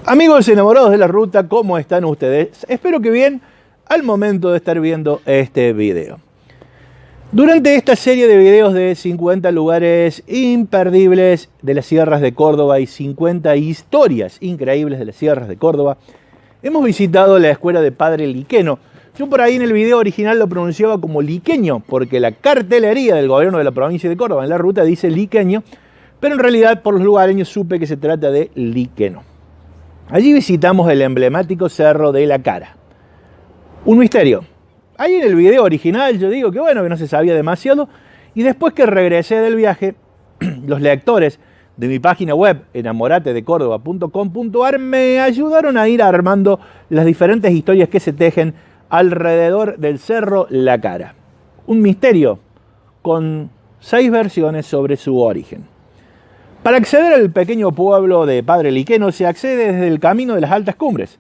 Amigos enamorados de la ruta, ¿cómo están ustedes? Espero que bien al momento de estar viendo este video. Durante esta serie de videos de 50 lugares imperdibles de las sierras de Córdoba y 50 historias increíbles de las sierras de Córdoba, hemos visitado la escuela de Padre Liqueno. Yo por ahí en el video original lo pronunciaba como liqueño, porque la cartelería del gobierno de la provincia de Córdoba en la ruta dice liqueño, pero en realidad por los lugareños supe que se trata de Liqueno. Allí visitamos el emblemático Cerro de la Cara. Un misterio. Ahí en el video original yo digo que bueno, que no se sabía demasiado, y después que regresé del viaje, los lectores de mi página web enamoratedecórdoba.com.ar me ayudaron a ir armando las diferentes historias que se tejen alrededor del Cerro La Cara. Un misterio con 6 versiones sobre su origen. Para acceder al pequeño pueblo de Padre Liqueno se accede desde el camino de las altas cumbres,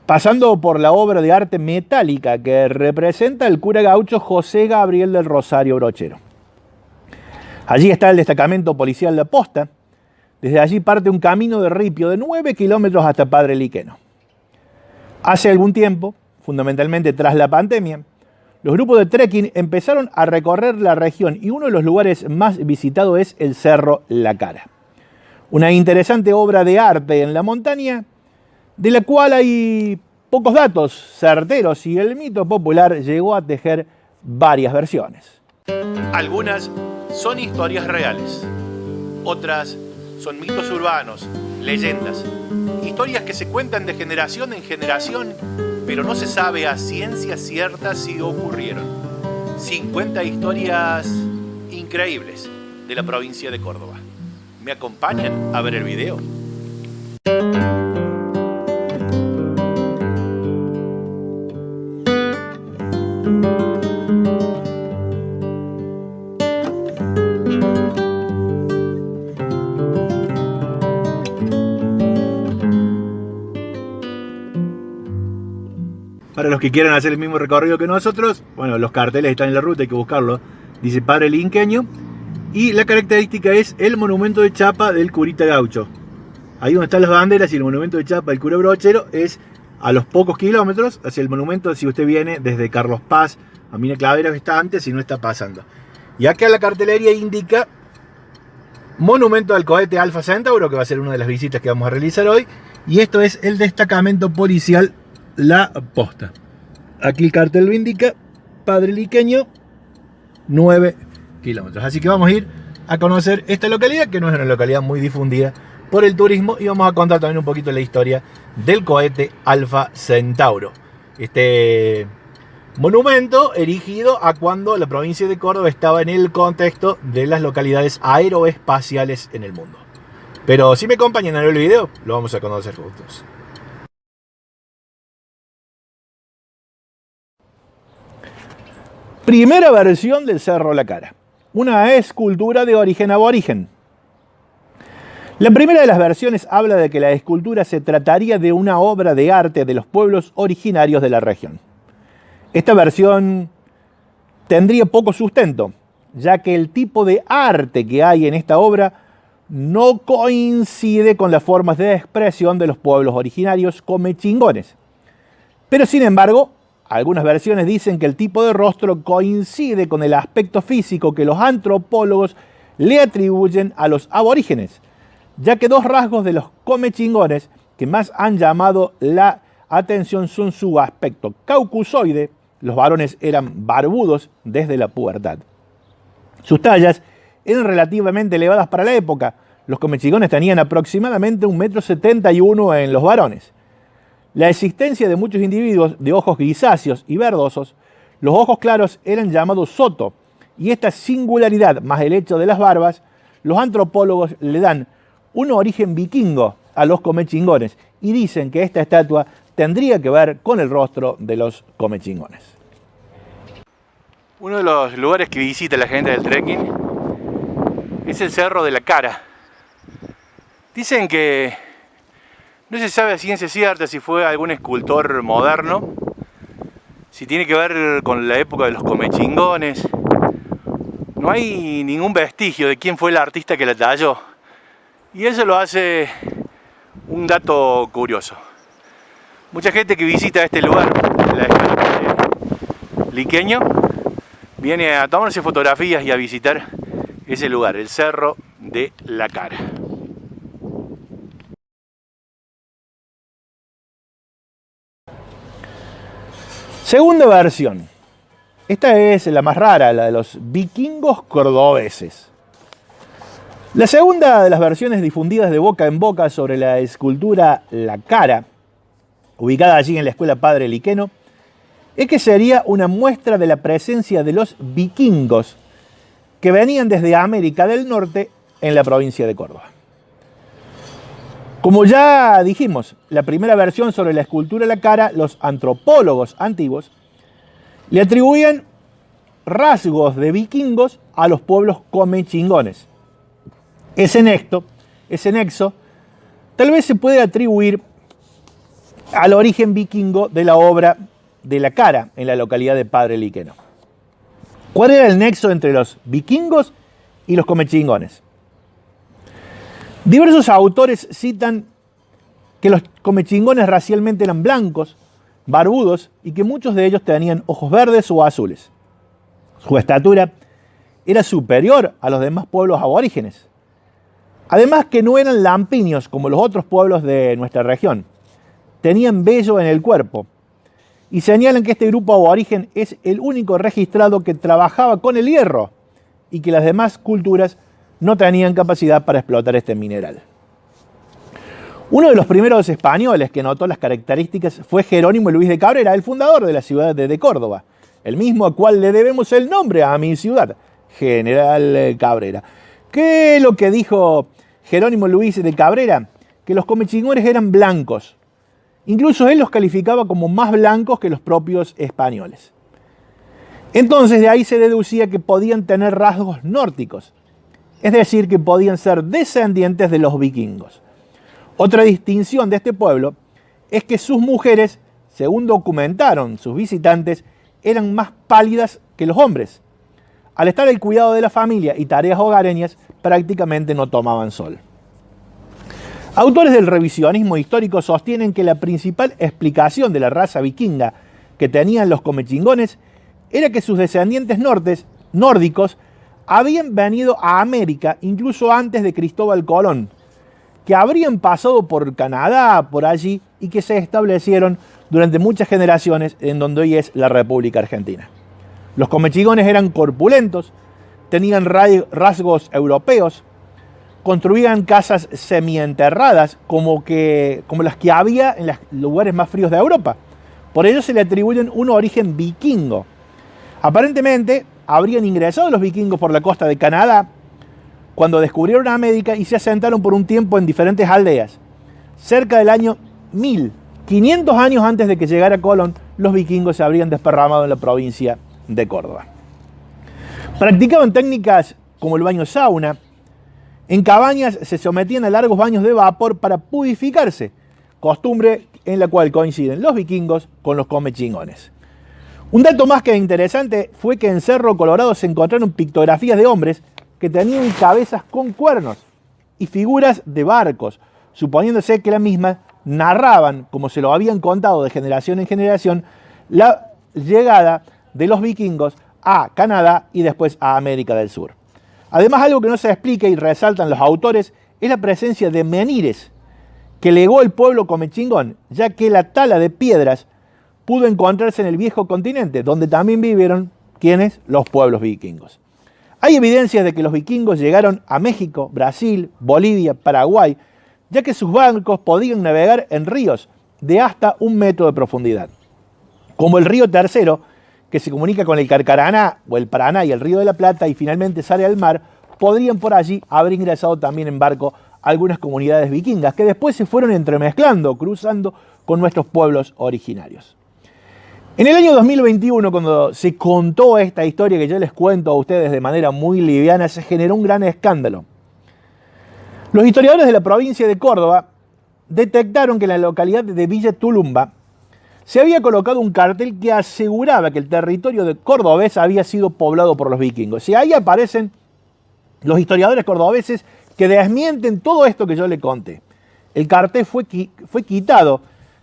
pasando por la obra de arte metálica que representa el cura gaucho José Gabriel del Rosario Brochero. Allí está el destacamento policial de Posta. Desde allí parte un camino de ripio de 9 kilómetros hasta Padre Liqueno. Hace algún tiempo, fundamentalmente tras la pandemia, los grupos de trekking empezaron a recorrer la región y uno de los lugares más visitados es el Cerro La Cara. Una interesante obra de arte en la montaña, de la cual hay pocos datos certeros y el mito popular llegó a tejer varias versiones. Algunas son historias reales, otras son mitos urbanos, leyendas, historias que se cuentan de generación en generación, pero no se sabe a ciencia cierta si ocurrieron. 50 historias increíbles de la provincia de Córdoba. ¿Me acompañan a ver el video? Para los que quieran hacer el mismo recorrido que nosotros, bueno, los carteles están en la ruta, hay que buscarlo. Dice Padre Liqueño. Y la característica es el monumento de chapa del curita gaucho. Ahí donde están las banderas y el monumento de chapa del cura brochero es a los pocos kilómetros hacia el monumento, si usted viene desde Carlos Paz a Mina Clavera, que está antes y no está pasando. Y acá la cartelería indica monumento al cohete Alfa Centauro, que va a ser una de las visitas que vamos a realizar hoy. Y esto es el destacamento policial La Posta. Aquí el cartel lo indica, Padre Liqueño, 9 kilómetros. Así que vamos a ir a conocer esta localidad, que no es una localidad muy difundida por el turismo, y vamos a contar también un poquito la historia del cohete Alfa Centauro. Este monumento erigido a cuando la provincia de Córdoba estaba en el contexto de las localidades aeroespaciales en el mundo. Pero si me acompañan a ver el video, lo vamos a conocer juntos. Primera versión del Cerro La Cara, una escultura de origen aborigen. La primera de las versiones habla de que la escultura se trataría de una obra de arte de los pueblos originarios de la región. Esta versión tendría poco sustento, ya que el tipo de arte que hay en esta obra no coincide con las formas de expresión de los pueblos originarios comechingones. Pero sin embargo, algunas versiones dicen que el tipo de rostro coincide con el aspecto físico que los antropólogos le atribuyen a los aborígenes, ya que 2 rasgos de los comechingones que más han llamado la atención son su aspecto caucusoide. Los varones eran barbudos desde la pubertad. Sus tallas eran relativamente elevadas para la época. Los comechingones tenían aproximadamente 1,71 m en los varones. La existencia de muchos individuos de ojos grisáceos y verdosos, los ojos claros eran llamados soto, y esta singularidad, más el hecho de las barbas, los antropólogos le dan un origen vikingo a los comechingones y dicen que esta estatua tendría que ver con el rostro de los comechingones. Uno de los lugares que visita la gente del trekking es el Cerro de la Cara. Dicen que no se sabe a ciencia cierta si fue algún escultor moderno, si tiene que ver con la época de los comechingones. No hay ningún vestigio de quién fue el artista que la talló. Y eso lo hace Un dato curioso. Mucha gente que visita este lugar, la escala Liqueño, viene a tomarse fotografías y a visitar ese lugar, el Cerro de la Cara. Segunda versión. Esta es la más rara, la de los vikingos cordobeses. La segunda de las versiones difundidas de boca en boca sobre la escultura La Cara, ubicada allí en la escuela Padre Liqueno, es que sería una muestra de la presencia de los vikingos que venían desde América del Norte en la provincia de Córdoba. Como ya dijimos, la primera versión sobre la escultura La Cara, los antropólogos antiguos le atribuían rasgos de vikingos a los pueblos comechingones. Ese nexo, tal vez se puede atribuir al origen vikingo de la obra de La Cara en la localidad de Padre Liqueno. ¿Cuál era el nexo entre los vikingos y los comechingones? Diversos autores citan que los comechingones racialmente eran blancos, barbudos y que muchos de ellos tenían ojos verdes o azules. Su estatura era superior a los demás pueblos aborígenes. Además que no eran lampiños como los otros pueblos de nuestra región. Tenían vello en el cuerpo y señalan que este grupo aborigen es el único registrado que trabajaba con el hierro y que las demás culturas no tenían capacidad para explotar este mineral. Uno de los primeros españoles que notó las características fue Jerónimo Luis de Cabrera, el fundador de la ciudad de Córdoba, el mismo al cual le debemos el nombre a mi ciudad, General Cabrera. ¿Qué es lo que dijo Jerónimo Luis de Cabrera? Que los comechingones eran blancos. Incluso él los calificaba como más blancos que los propios españoles. Entonces de ahí se deducía que podían tener rasgos nórdicos, es decir, que podían ser descendientes de los vikingos. Otra distinción de este pueblo es que sus mujeres, según documentaron sus visitantes, eran más pálidas que los hombres. Al estar al cuidado de la familia y tareas hogareñas, prácticamente no tomaban sol. Autores del revisionismo histórico sostienen que la principal explicación de la raza vikinga que tenían los comechingones era que sus descendientes nórdicos habían venido a América incluso antes de Cristóbal Colón, que habrían pasado por Canadá, por allí, y que se establecieron durante muchas generaciones en donde hoy es la República Argentina. Los comechingones eran corpulentos, tenían rasgos europeos, construían casas semienterradas como las que había en los lugares más fríos de Europa. Por ello se le atribuyen un origen vikingo. Aparentemente habrían ingresado los vikingos por la costa de Canadá cuando descubrieron América y se asentaron por un tiempo en diferentes aldeas. Cerca del año 1500 años antes de que llegara Colón, los vikingos se habrían desparramado en la provincia de Córdoba. Practicaban técnicas como el baño sauna. En cabañas se sometían a largos baños de vapor para purificarse, costumbre en la cual coinciden los vikingos con los comechingones. Un dato más que interesante fue que en Cerro Colorado se encontraron pictografías de hombres que tenían cabezas con cuernos y figuras de barcos, suponiéndose que las mismas narraban, como se lo habían contado de generación en generación, la llegada de los vikingos a Canadá y después a América del Sur. Además, algo que no se explica y resaltan los autores es la presencia de menires que legó el pueblo comechingón, ya que la tala de piedras pudo encontrarse en el viejo continente, donde también vivieron, ¿quiénes? Los pueblos vikingos. Hay evidencias de que los vikingos llegaron a México, Brasil, Bolivia, Paraguay, ya que sus barcos podían navegar en ríos de hasta 1 metro de profundidad, como el río Tercero, que se comunica con el Carcaraná o el Paraná y el río de la Plata y finalmente sale al mar. Podrían por allí haber ingresado también en barco algunas comunidades vikingas que después se fueron entremezclando, cruzando con nuestros pueblos originarios. En el año 2021, cuando se contó esta historia que yo les cuento a ustedes de manera muy liviana, se generó un gran escándalo. Los historiadores de la provincia de Córdoba detectaron que en la localidad de Villa Tulumba se había colocado un cartel que aseguraba que el territorio de cordobés había sido poblado por los vikingos. Y ahí aparecen los historiadores cordobeses que desmienten todo esto que yo le conté. el cartel fue quitado,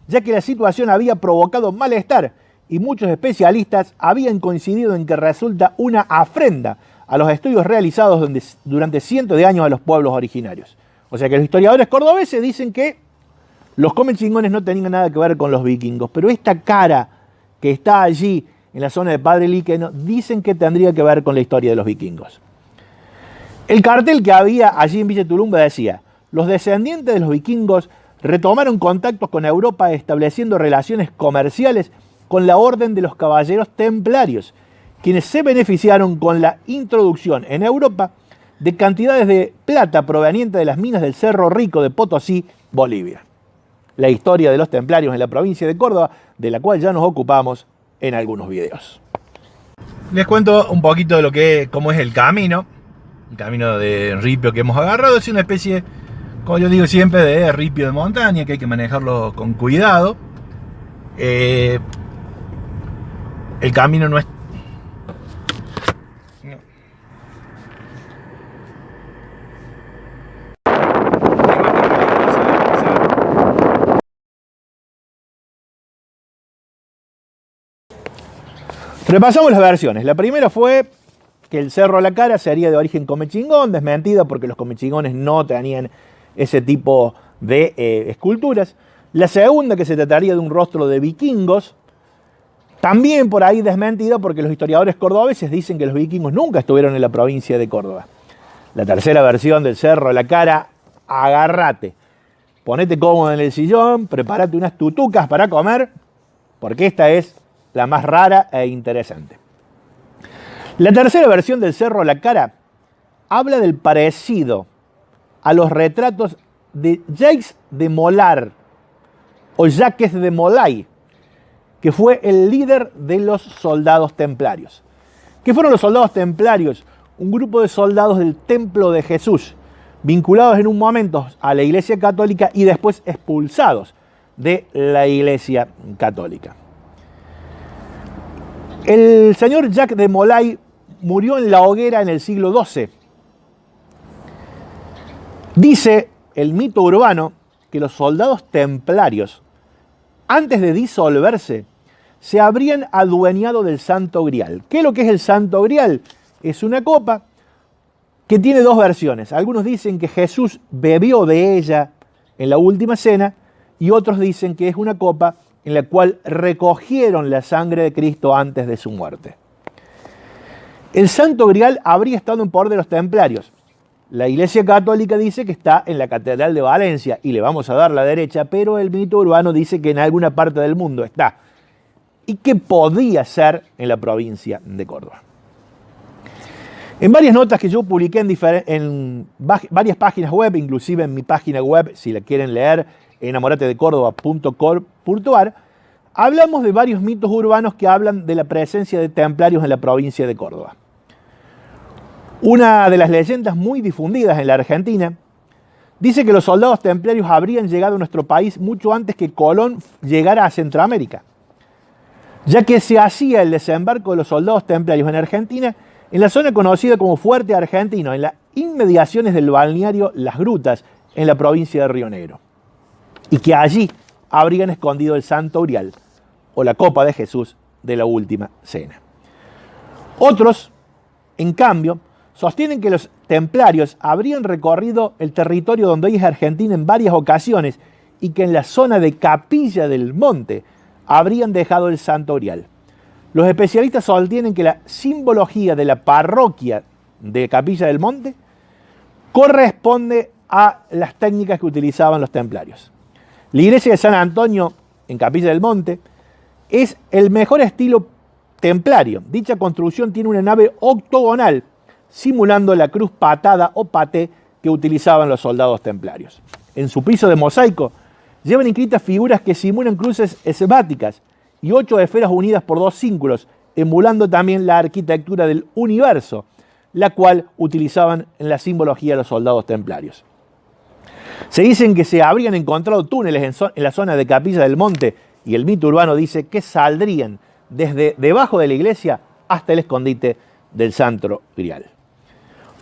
ya que la situación había provocado malestar y muchos especialistas habían coincidido en que resulta una afrenta a los estudios realizados durante cientos de años a los pueblos originarios. O sea que los historiadores cordobeses dicen que los comechingones no tenían nada que ver con los vikingos, pero esta cara que está allí en la zona de Padre Líqueno dicen que tendría que ver con la historia de los vikingos. El cartel que había allí en Villa Tulumba decía: los descendientes de los vikingos retomaron contactos con Europa estableciendo relaciones comerciales con la Orden de los Caballeros Templarios, quienes se beneficiaron con la introducción en Europa de cantidades de plata provenientes de las minas del Cerro Rico de Potosí, Bolivia. La historia de los templarios en la provincia de Córdoba, de la cual ya nos ocupamos en algunos videos. Les cuento un poquito de cómo es el camino de ripio que hemos agarrado. Es una especie, como yo digo siempre, de ripio de montaña, que hay que manejarlo con cuidado. El camino no es... Repasamos las versiones. La primera fue que el Cerro La Cara sería de origen comechingón, desmentida porque los comechingones no tenían ese tipo de esculturas. La segunda, que se trataría de un rostro de vikingos, también por ahí desmentida porque los historiadores cordobeses dicen que los vikingos nunca estuvieron en la provincia de Córdoba. La tercera versión del Cerro La Cara: agárrate, ponete cómodo en el sillón, prepárate unas tutucas para comer, porque esta es la más rara e interesante. La tercera versión del Cerro La Cara habla del parecido a los retratos de Jacques de Molay, o Jacques de Molay, que fue el líder de los soldados templarios. ¿Qué fueron los soldados templarios? Un grupo de soldados del Templo de Jesús, vinculados en un momento a la Iglesia Católica y después expulsados de la Iglesia Católica. El señor Jacques de Molay murió en la hoguera en el siglo XII. Dice el mito urbano que los soldados templarios, antes de disolverse, se habrían adueñado del Santo Grial. ¿Qué es lo que es el Santo Grial? Es una copa que tiene dos versiones. Algunos dicen que Jesús bebió de ella en la última cena y otros dicen que es una copa en la cual recogieron la sangre de Cristo antes de su muerte. El Santo Grial habría estado en poder de los templarios. La Iglesia Católica dice que está en la Catedral de Valencia y le vamos a dar la derecha, pero el mito urbano dice que en alguna parte del mundo está y que podía ser en la provincia de Córdoba. En varias notas que yo publiqué en varias páginas web, inclusive en mi página web, si la quieren leer, enamoratedecórdoba.com.ar, hablamos de varios mitos urbanos que hablan de la presencia de templarios en la provincia de Córdoba. Una de las leyendas muy difundidas en la Argentina dice que los soldados templarios habrían llegado a nuestro país mucho antes que Colón llegara a Centroamérica, ya que se hacía el desembarco de los soldados templarios en Argentina en la zona conocida como Fuerte Argentino, en las inmediaciones del balneario Las Grutas, en la provincia de Río Negro, y que allí habrían escondido el Santo Grial, o la copa de Jesús de la última cena. Otros, en cambio, sostienen que los templarios habrían recorrido el territorio donde hoy es Argentina en varias ocasiones y que en la zona de Capilla del Monte habrían dejado el Santo Grial. Los especialistas sostienen que la simbología de la parroquia de Capilla del Monte corresponde a las técnicas que utilizaban los templarios. La iglesia de San Antonio, en Capilla del Monte, es el mejor estilo templario. Dicha construcción tiene una nave octogonal, simulando la cruz patada o paté que utilizaban los soldados templarios. En su piso de mosaico llevan inscritas figuras que simulan cruces esbáticas y 8 esferas unidas por 2 círculos, emulando también la arquitectura del universo, la cual utilizaban en la simbología los soldados templarios. Se dicen que se habrían encontrado túneles en la zona de Capilla del Monte y el mito urbano dice que saldrían desde debajo de la iglesia hasta el escondite del Santo Grial.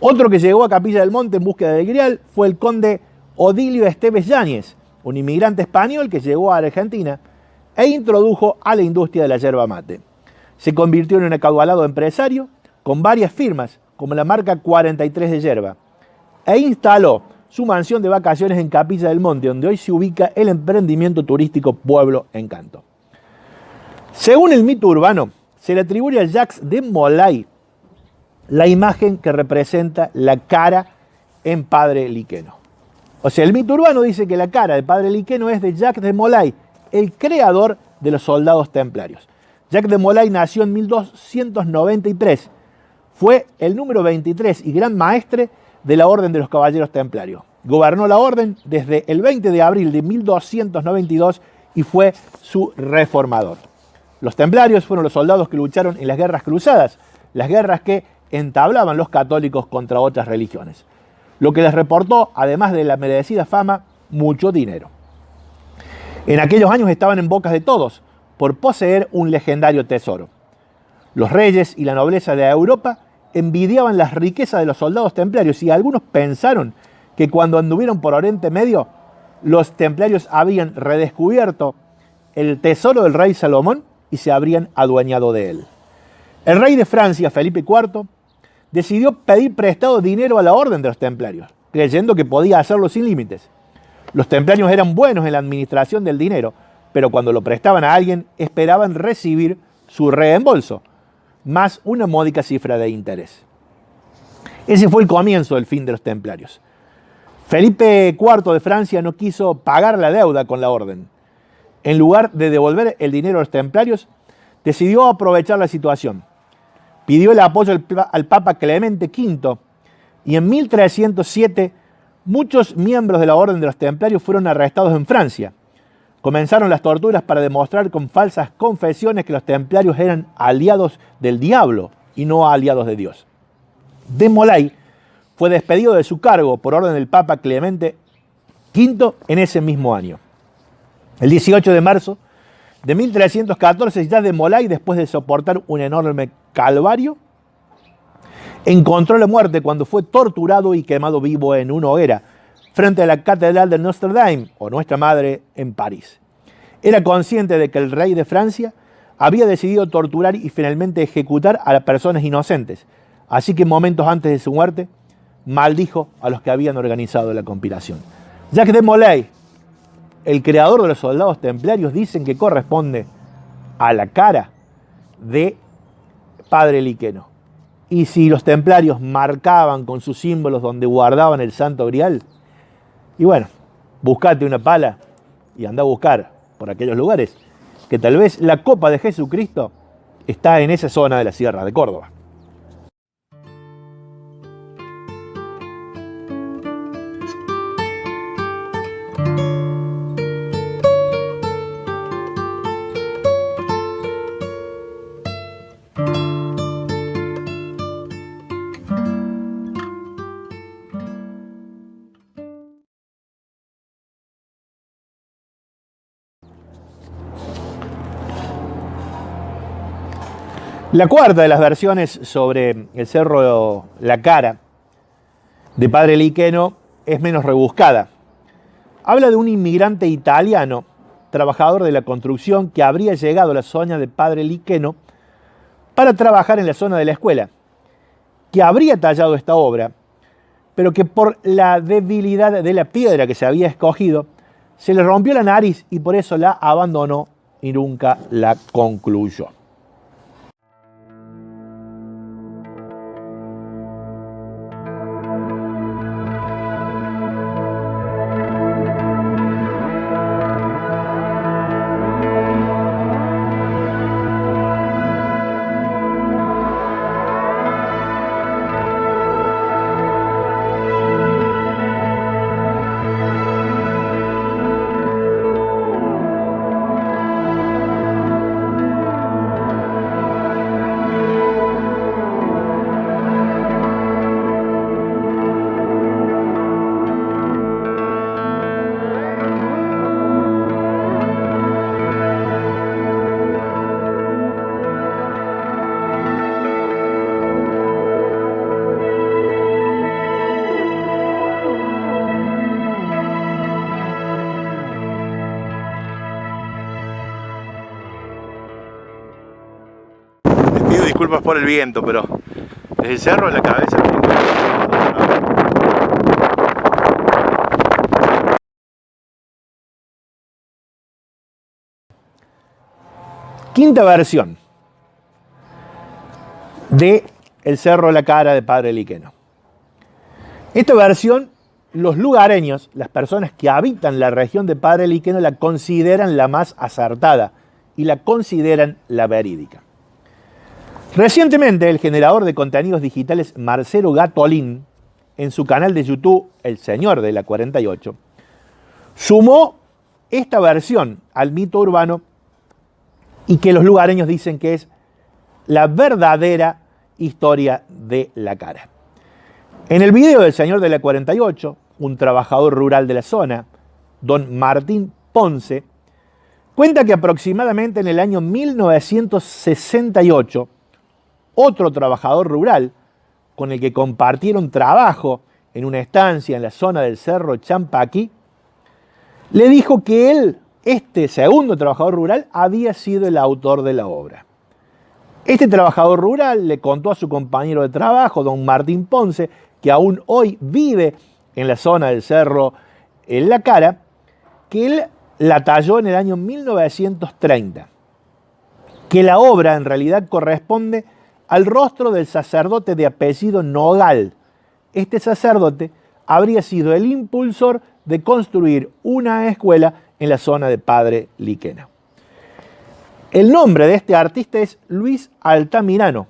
Otro que llegó a Capilla del Monte en búsqueda del Grial fue el conde Odilio Esteves Yáñez, un inmigrante español que llegó a Argentina e introdujo a la industria de la yerba mate. Se convirtió en un acaudalado empresario con varias firmas, como la marca 43 de Yerba, e instaló su mansión de vacaciones en Capilla del Monte, donde hoy se ubica el emprendimiento turístico Pueblo Encanto. Según el mito urbano, se le atribuye a Jacques de Molay la imagen que representa la cara en Padre Liqueno. O sea, el mito urbano dice que la cara de Padre Liqueno es de Jacques de Molay, el creador de los soldados templarios. Jacques de Molay nació en 1293. Fue el número 23 y gran maestre de la Orden de los Caballeros Templarios. Gobernó la orden desde el 20 de abril de 1292 y fue su reformador. Los templarios fueron los soldados que lucharon en las guerras cruzadas, las guerras que entablaban los católicos contra otras religiones, lo que les reportó, además de la merecida fama, mucho dinero. En aquellos años estaban en bocas de todos por poseer un legendario tesoro. Los reyes y la nobleza de Europa envidiaban las riquezas de los soldados templarios y algunos pensaron que cuando anduvieron por Oriente Medio, los templarios habían redescubierto el tesoro del rey Salomón y se habrían adueñado de él. El rey de Francia, Felipe IV, decidió pedir prestado dinero a la orden de los templarios, creyendo que podía hacerlo sin límites. Los templarios eran buenos en la administración del dinero, pero cuando lo prestaban a alguien esperaban recibir su reembolso, más una módica cifra de interés. Ese fue el comienzo del fin de los templarios. Felipe IV de Francia no quiso pagar la deuda con la orden. En lugar de devolver el dinero a los templarios, decidió aprovechar la situación. Pidió el apoyo al Papa Clemente V y en 1307 muchos miembros de la Orden de los Templarios fueron arrestados en Francia. Comenzaron las torturas para demostrar con falsas confesiones que los templarios eran aliados del diablo y no aliados de Dios. De Molay fue despedido de su cargo por orden del Papa Clemente V en ese mismo año. El 18 de marzo de 1314, ya de Molay, después de soportar un enorme calvario, encontró la muerte cuando fue torturado y quemado vivo en una hoguera frente a la catedral de Notre Dame, o Nuestra Madre, en París. Era consciente de que el rey de Francia había decidido torturar y finalmente ejecutar a las personas inocentes, así que momentos antes de su muerte maldijo a los que habían organizado la conspiración. Jacques de Molay, el creador de los soldados templarios, dicen que corresponde a la cara de Padre Liqueno. Y si los templarios marcaban con sus símbolos donde guardaban el Santo Grial, y bueno, buscate una pala y anda a buscar por aquellos lugares, que tal vez la copa de Jesucristo está en esa zona de la Sierra de Córdoba. La cuarta de las versiones sobre el cerro La Cara de Padre Liqueno es menos rebuscada. Habla de un inmigrante italiano, trabajador de la construcción, que habría llegado a la zona de Padre Liqueno para trabajar en la zona de la escuela, que habría tallado esta obra, pero que por la debilidad de la piedra que se había escogido, se le rompió la nariz y por eso la abandonó y nunca la concluyó. disculpas por el viento, pero desde el cerro de la cabeza. Quinta versión de el Cerro de la Cara de Padre Liqueno. Esta versión, los lugareños, las personas que habitan la región de Padre Liqueno, la consideran la más acertada y la consideran la verídica. Recientemente, el generador de contenidos digitales Marcelo Gatolín, en su canal de YouTube, El Señor de la 48, sumó esta versión al mito urbano y que los lugareños dicen que es la verdadera historia de la cara. En el video del Señor de la 48, un trabajador rural de la zona, don Martín Ponce, cuenta que aproximadamente en el año 1968, otro trabajador rural, con el que compartieron trabajo en una estancia en la zona del Cerro Champaquí, le dijo que él, este segundo trabajador rural, había sido el autor de la obra. Este trabajador rural le contó a su compañero de trabajo, don Martín Ponce, que aún hoy vive en la zona del Cerro en la Cara, que él la talló en el año 1930, que la obra en realidad corresponde al rostro del sacerdote de apellido Nogal. Este sacerdote habría sido el impulsor de construir una escuela en la zona de Padre Liqueno. El nombre de este artista es Luis Altamirano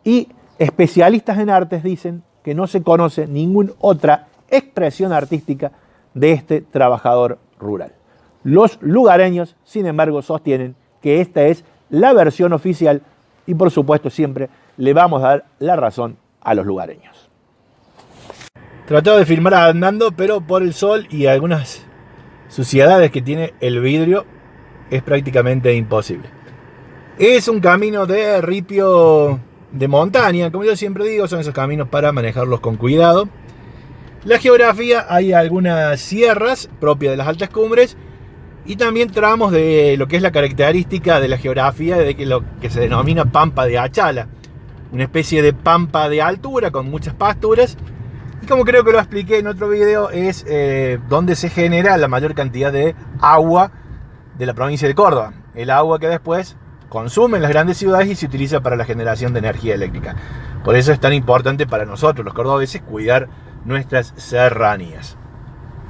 y especialistas en artes dicen que no se conoce ninguna otra expresión artística de este trabajador rural. Los lugareños, sin embargo, sostienen que esta es la versión oficial y por supuesto siempre le vamos a dar la razón a los lugareños. Tratado de filmar andando, pero por el sol y algunas suciedades que tiene el vidrio es prácticamente imposible. Es un camino de ripio de montaña, como yo siempre digo, son esos caminos para manejarlos con cuidado. La geografía, hay algunas sierras propias de las altas cumbres y también tramos de lo que es la característica de la geografía de lo que se denomina pampa de Achala, una especie de pampa de altura con muchas pasturas. Y como creo que lo expliqué en otro video, es donde se genera la mayor cantidad de agua de la provincia de Córdoba. El agua que después consumen las grandes ciudades y se utiliza para la generación de energía eléctrica. Por eso es tan importante para nosotros, los cordobeses, cuidar nuestras serranías.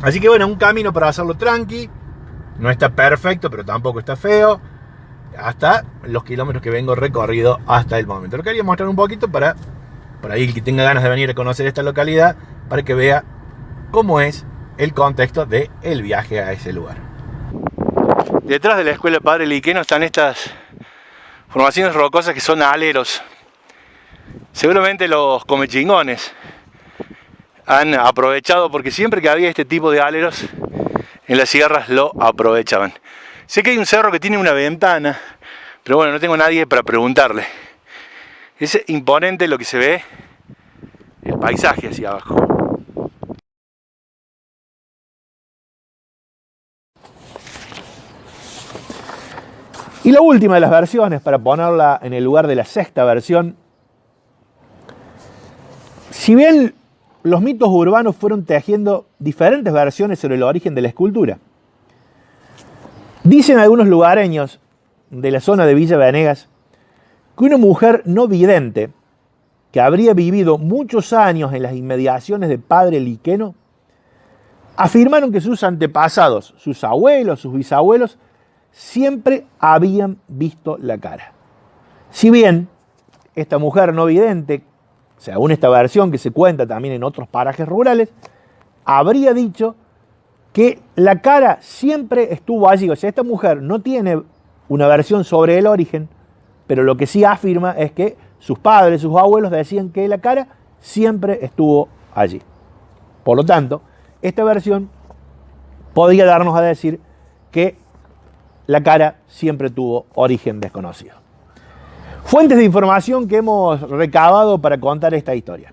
Así que bueno, un camino para hacerlo tranqui. No está perfecto, pero tampoco está feo. Hasta los kilómetros que vengo recorrido hasta el momento. Lo quería mostrar un poquito para por ahí el que tenga ganas de venir a conocer esta localidad, para que vea cómo es el contexto del viaje a ese lugar. Detrás de la escuela Padre Liqueno están estas formaciones rocosas que son aleros. Seguramente los comechingones han aprovechado, porque siempre que había este tipo de aleros en las sierras lo aprovechaban. Sé que hay un cerro que tiene una ventana, pero bueno, no tengo nadie para preguntarle. Es imponente lo que se ve, el paisaje hacia abajo. Y la última de las versiones, para ponerla en el lugar de la sexta versión. Si bien los mitos urbanos fueron tejiendo diferentes versiones sobre el origen de la escultura, dicen algunos lugareños de la zona de Villa Venegas que una mujer no vidente, que habría vivido muchos años en las inmediaciones de Padre Liqueno, afirmaron que sus antepasados, sus abuelos, sus bisabuelos, siempre habían visto la cara. Si bien esta mujer no vidente, según esta versión que se cuenta también en otros parajes rurales, habría dicho que la cara siempre estuvo allí. O sea, esta mujer no tiene una versión sobre el origen, pero lo que sí afirma es que sus padres, sus abuelos decían que la cara siempre estuvo allí. Por lo tanto, esta versión podría darnos a decir que la cara siempre tuvo origen desconocido. Fuentes de información que hemos recabado para contar esta historia.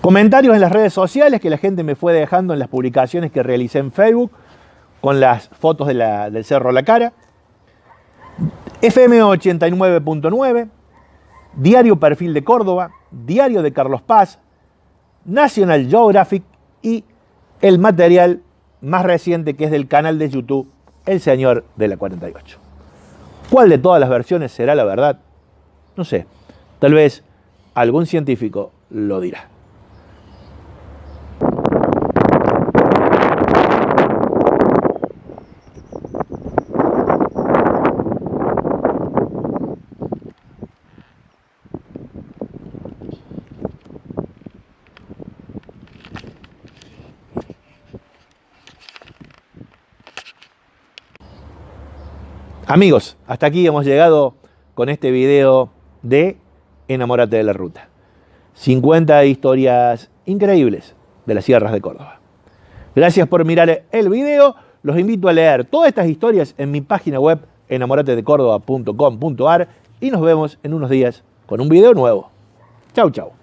Comentarios en las redes sociales que la gente me fue dejando en las publicaciones que realicé en Facebook con las fotos del Cerro La Cara. FM 89.9, Diario Perfil de Córdoba, Diario de Carlos Paz, National Geographic y el material más reciente que es del canal de YouTube El Señor de la 48. ¿Cuál de todas las versiones será la verdad? No sé, tal vez algún científico lo dirá. Amigos, hasta aquí hemos llegado con este video de Enamórate de la Ruta. 50 historias increíbles de las sierras de Córdoba. Gracias por mirar el video. Los invito a leer todas estas historias en mi página web enamoratedecórdoba.com.ar y nos vemos en unos días con un video nuevo. Chau, chau.